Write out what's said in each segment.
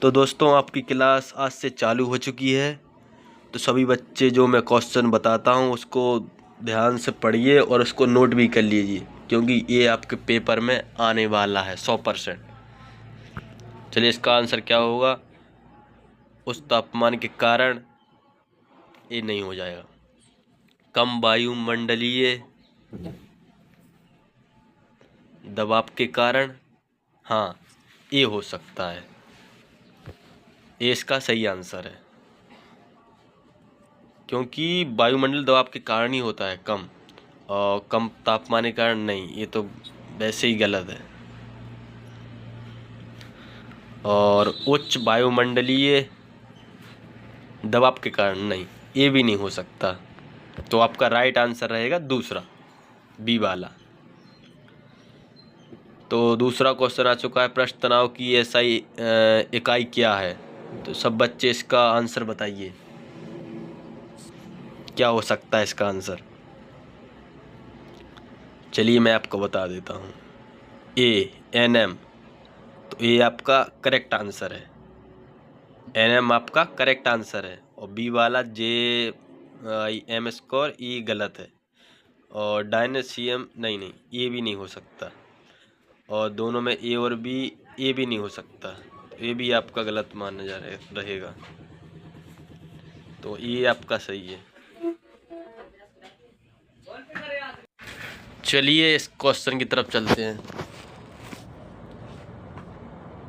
तो दोस्तों आपकी क्लास आज से चालू हो चुकी है। तो सभी बच्चे जो मैं क्वेश्चन बताता हूँ उसको ध्यान से पढ़िए और उसको नोट भी कर लीजिए, क्योंकि ये आपके पेपर में आने वाला है 100%। चलिए, इसका आंसर क्या होगा? उस तापमान के कारण ये नहीं हो जाएगा। कम वायुमंडलीय दबाव के कारण, हाँ, ये हो सकता है। ये इसका सही आंसर है, क्योंकि वायुमंडल दबाव के कारण ही होता है कम, और कम तापमान के कारण नहीं। ये तो वैसे ही गलत है। और उच्च वायुमंडलीय दबाव के कारण नहीं, ये भी नहीं हो सकता। तो आपका राइट आंसर रहेगा दूसरा, बी वाला। तो दूसरा क्वेश्चन आ चुका है, पृष्ठ तनाव की एसआई इकाई क्या है? तो सब बच्चे इसका आंसर बताइए, क्या हो सकता है इसका आंसर? चलिए मैं आपको बता देता हूँ। ए एनएम, तो ये आपका करेक्ट आंसर है। एनएम आपका करेक्ट आंसर है। और बी वाला जे एम स्क्वायर ये गलत है। और डायनेशियम नहीं, ये भी नहीं हो सकता। और दोनों में ए और बी, ये भी नहीं हो सकता। तो ये भी आपका गलत माना जा रहेगा। तो ये आपका सही है। चलिए इस क्वेश्चन की तरफ चलते हैं।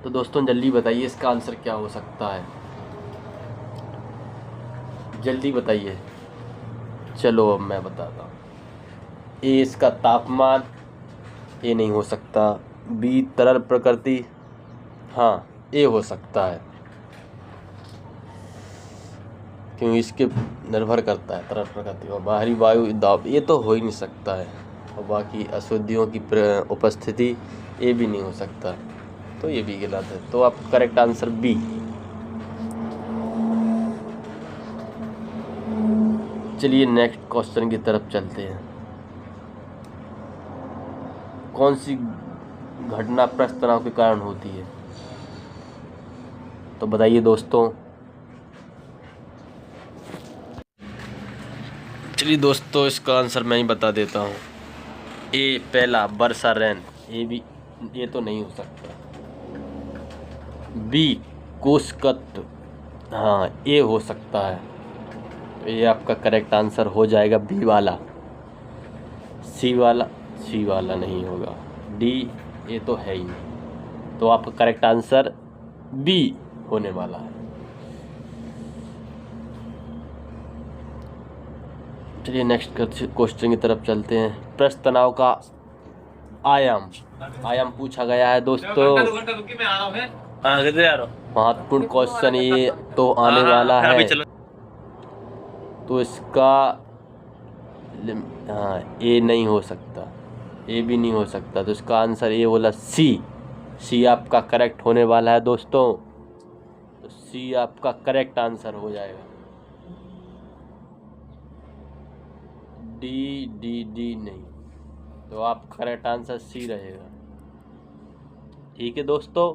तो दोस्तों जल्दी बताइए इसका आंसर क्या हो सकता है, जल्दी बताइए। चलो अब मैं बताता हूँ। ए इसका तापमान, ये नहीं हो सकता। बी तरल प्रकृति, हाँ ये हो सकता है, क्योंकि इसके निर्भर करता है तरल प्रकृति और बाहरी वायु दाब, ये तो हो ही नहीं सकता है। और बाकी अशुद्धियों की उपस्थिति, ये भी नहीं हो सकता। तो ये भी गलत है। तो आप करेक्ट आंसर बी। चलिए नेक्स्ट क्वेश्चन की तरफ चलते हैं। कौन सी घटना पृष्ठ तनाव के कारण होती है? तो बताइए दोस्तों। चलिए दोस्तों इसका आंसर मैं ही बता देता हूँ। ए पहला वर्षा रेन, ये तो नहीं हो सकता। बी कोषकट, हाँ ये हो सकता है। तो ये आपका करेक्ट आंसर हो जाएगा बी वाला। सी वाला नहीं होगा। डी ये तो है ही नहीं। तो आपका करेक्ट आंसर बी होने वाला है। चलिए नेक्स्ट क्वेश्चन की तरफ चलते हैं। पृष्ठ तनाव का आयाम पूछा गया है दोस्तों। महत्वपूर्ण क्वेश्चन ये तो आने वाला है। तो इसका हाँ ए नहीं हो सकता, ए भी नहीं हो सकता। तो इसका आंसर ये बोला सी आपका करेक्ट होने वाला है दोस्तों। तो सी आपका करेक्ट आंसर हो जाएगा। डी नहीं। तो आप करेक्ट आंसर सी रहेगा। ठीक है दोस्तों।